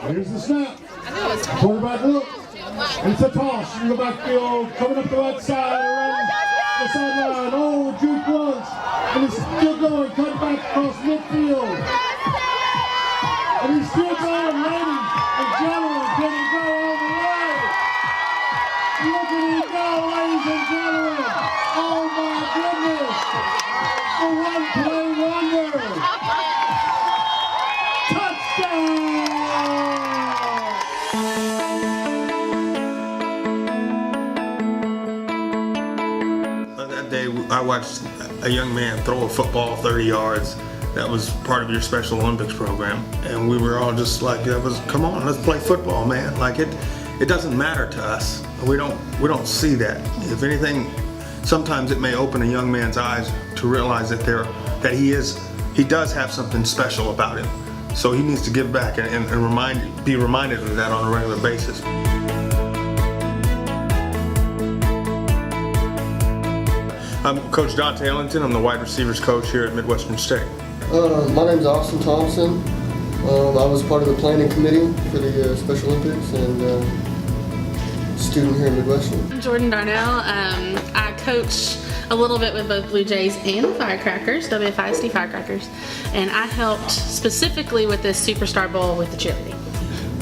Here's the snap. Quarterback look. It's a toss. You go backfield, coming up the right side, around the sideline. Oh, juke once. And he's still going. Cut back across midfield. And he's still going, ladies and gentlemen. Can he go all the way? Look at him go, ladies and gentlemen. Oh my goodness. The one-play wonder. That day, I watched a young man throw a football 30 yards. That was part of your Special Olympics program, and we were all just like, come on, let's play football, man. Like it doesn't matter to us. We don't see that. If anything, sometimes it may open a young man's eyes to realize that he does have something special about him. So he needs to give back and be reminded of that on a regular basis. I'm Coach Dante Ellington. I'm the wide receivers coach here at Midwestern State. My name's Austin Thompson. I was part of the planning committee for the Special Olympics and student here at Midwestern. I'm Jordan Darnell. I coach a little bit with both Blue Jays and Firecrackers, WFISD Firecrackers, and I helped specifically with this Superstar Bowl with the cheerleading.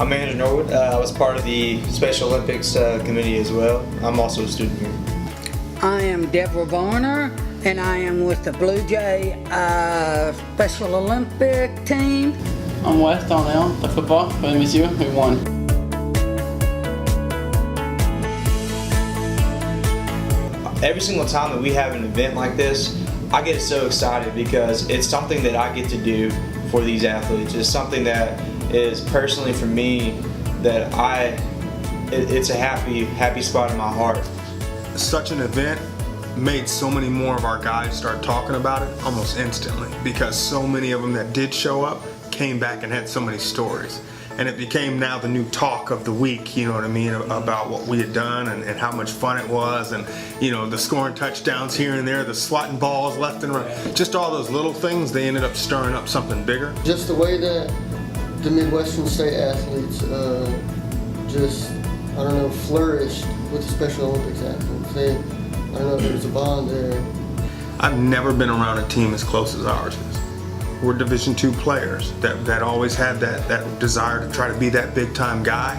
I'm Andrew Norwood. I was part of the Special Olympics committee as well. I'm also a student here. I am Deborah Varner, and I am with the Blue Jay Special Olympic team. I'm Wes Darnell, the football for MSU, who won. Every single time that we have an event like this, I get so excited because it's something that I get to do for these athletes. It's something that is personally for me that it's a happy spot in my heart. Such an event made so many more of our guys start talking about it almost instantly, because so many of them that did show up came back and had so many stories. And it became now the new talk of the week, you know what I mean, about what we had done and how much fun it was, and you know, the scoring touchdowns here and there, the swatting balls left and right, just all those little things, they ended up stirring up something bigger. Just the way that the Midwestern State athletes flourished with the Special Olympics athletes. I don't know if there's a bond there. I've never been around a team as close as ours is. We're Division II players that always had that desire to try to be that big time guy.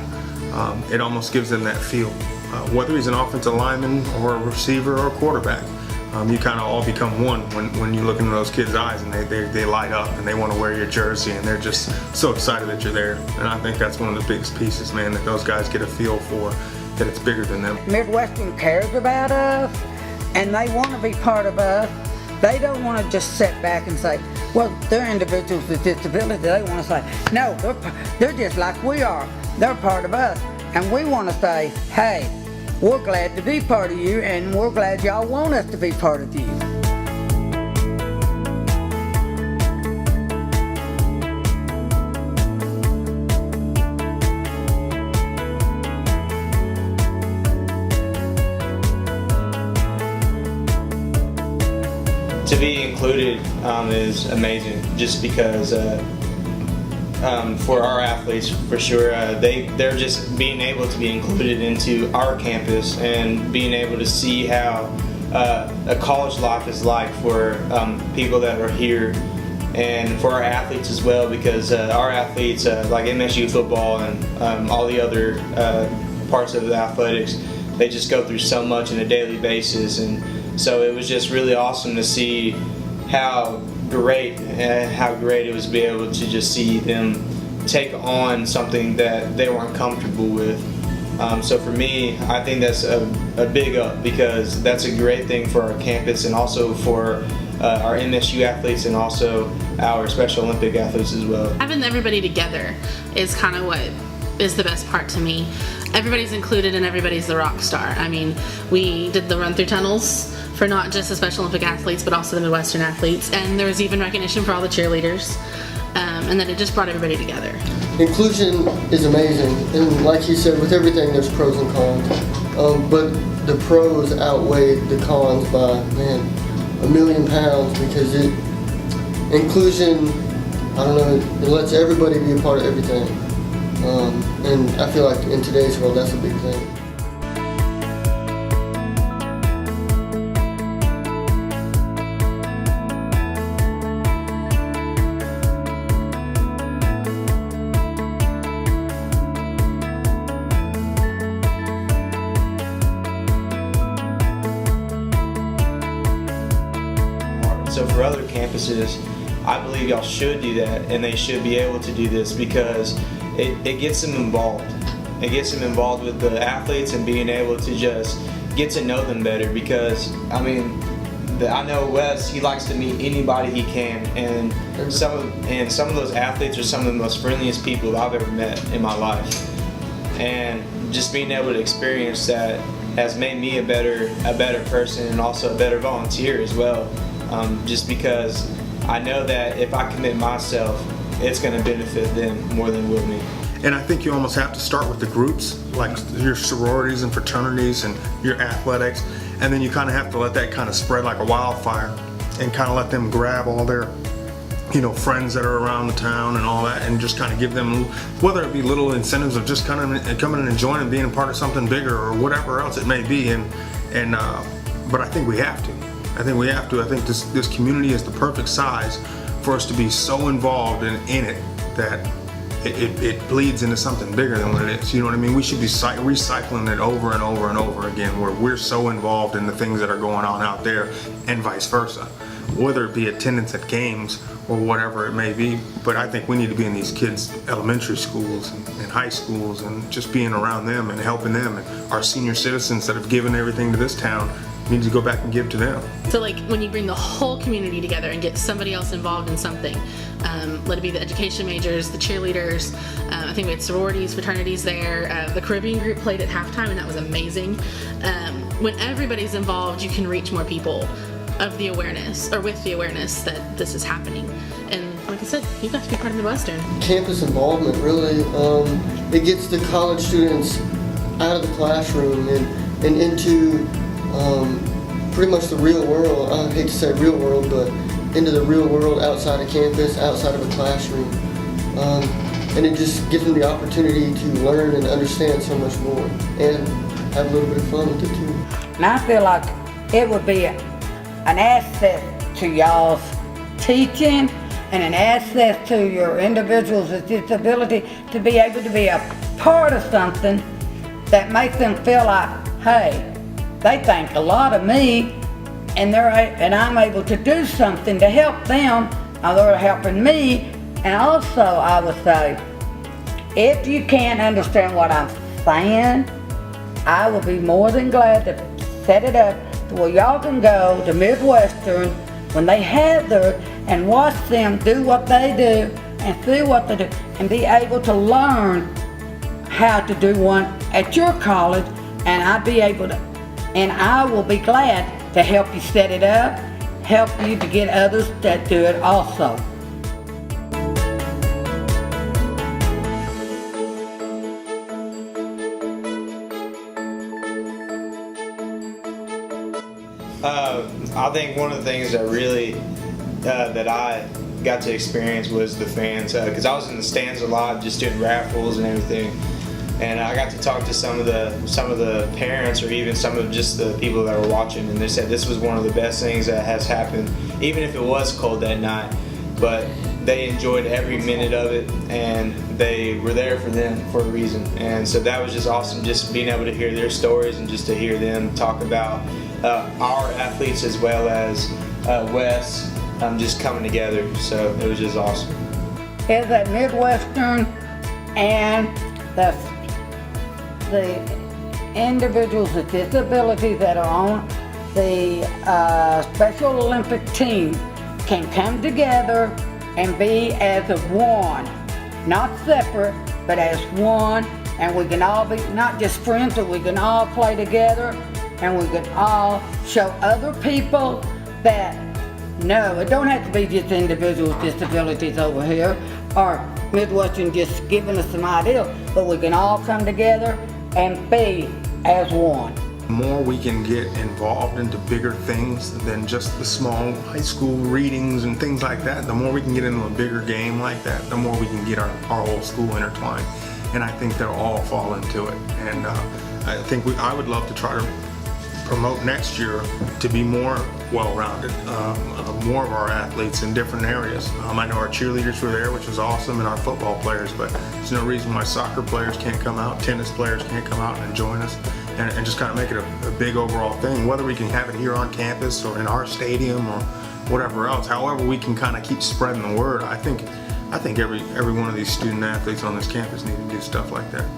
It almost gives them that feel. Whether he's an offensive lineman or a receiver or a quarterback, you kind of all become one when you look into those kids' eyes and they light up and they want to wear your jersey and they're just so excited that you're there. And I think that's one of the biggest pieces, man, that those guys get a feel for, that it's bigger than them. Midwestern cares about us, and they want to be part of us. They don't want to just sit back and say, well, they're individuals with disabilities. They want to say, no, they're just like we are. They're part of us. And we want to say, hey, we're glad to be part of you, and we're glad y'all want us to be part of you. To be included is amazing, just because for our athletes, for sure, they're just being able to be included into our campus and being able to see how a college life is like for people that are here, and for our athletes as well, because our athletes, like MSU football and all the other parts of the athletics, they just go through so much on a daily basis. And so it was just really awesome to see how great it was to be able to just see them take on something that they weren't comfortable with. So for me, I think that's a big up, because that's a great thing for our campus and also for our MSU athletes and also our Special Olympic athletes as well. Having everybody together is kind of what is the best part to me. Everybody's included and everybody's the rock star. I mean, we did the run-through tunnels for not just the Special Olympic athletes, but also the Midwestern athletes, and there was even recognition for all the cheerleaders, and then it just brought everybody together. Inclusion is amazing, and like you said, with everything there's pros and cons, but the pros outweigh the cons by, man, 1,000,000 pounds, because inclusion, I don't know, it lets everybody be a part of everything. And I feel like in today's world, that's a big thing. So for other campuses, I believe y'all should do that, and they should be able to do this because it gets them involved. It gets them involved with the athletes and being able to just get to know them better because, I mean, I know Wes, he likes to meet anybody he can, and some of those athletes are some of the most friendliest people I've ever met in my life. And just being able to experience that has made me a better person and also a better volunteer as well. Just because I know that if I commit myself, it's going to benefit them more than it will me. And I think you almost have to start with the groups, like your sororities and fraternities and your athletics, and then you kind of have to let that kind of spread like a wildfire and kind of let them grab all their, friends that are around the town and all that, and just kind of give them, whether it be little incentives of just kind of coming and joining and being a part of something bigger or whatever else it may be. But I think we have to. I think this community is the perfect size for us to be so involved in it that it bleeds into something bigger than what it is. You know what I mean? We should be recycling it over and over and over again, where we're so involved in the things that are going on out there and vice versa, whether it be attendance at games or whatever it may be. But I think we need to be in these kids' elementary schools and high schools and just being around them and helping them, and our senior citizens that have given everything to this town need to go back and give to them. So like when you bring the whole community together and get somebody else involved in something, let it be the education majors, the cheerleaders, I think we had sororities, fraternities there, the Caribbean group played at halftime and that was amazing. When everybody's involved, you can reach more people of the awareness, or with the awareness that this is happening. And like I said, you got to be part of Midwestern. Campus involvement really, it gets the college students out of the classroom and into pretty much the real world. I hate to say real world, but into the real world outside of campus, outside of a classroom. And it just gives them the opportunity to learn and understand so much more and have a little bit of fun with it too. And I feel like it would be an asset to y'all's teaching and an asset to your individuals with disability to be able to be a part of something that makes them feel like, hey, they think a lot of me, and I'm able to do something to help them, or they're helping me. And also, I would say, if you can't understand what I'm saying, I will be more than glad to set it up to where y'all can go to Midwestern when they have their, and watch them do what they do and see what they do, and be able to learn how to do one at your college, and and I will be glad to help you set it up, help you to get others that do it also. I think one of the things that really that I got to experience was the fans, because I was in the stands a lot, just doing raffles and everything. And I got to talk to some of the parents, or even some of just the people that were watching, and they said this was one of the best things that has happened, even if it was cold that night. But they enjoyed every minute of it, and they were there for them for a reason. And so that was just awesome, just being able to hear their stories and just to hear them talk about our athletes as well as Wes just coming together. So it was just awesome. Is that Midwestern and the individuals with disabilities that are on the Special Olympic team can come together and be as a one, not separate, but as one, and we can all be not just friends, but we can all play together, and we can all show other people that no, it don't have to be just individuals with disabilities over here, or Midwestern just giving us some ideas, but we can all come together and be as one. The more we can get involved into bigger things than just the small high school readings and things like that, the more we can get into a bigger game like that, the more we can get our whole school intertwined. and I think they'll all fall into it. And I think I would love to try to promote next year to be more well-rounded, more of our athletes in different areas. I know our cheerleaders were there, which was awesome, and our football players, but there's no reason why soccer players can't come out, tennis players can't come out and join us, and just kind of make it a big overall thing, whether we can have it here on campus or in our stadium or whatever else. However we can kind of keep spreading the word. I think every one of these student athletes on this campus need to do stuff like that.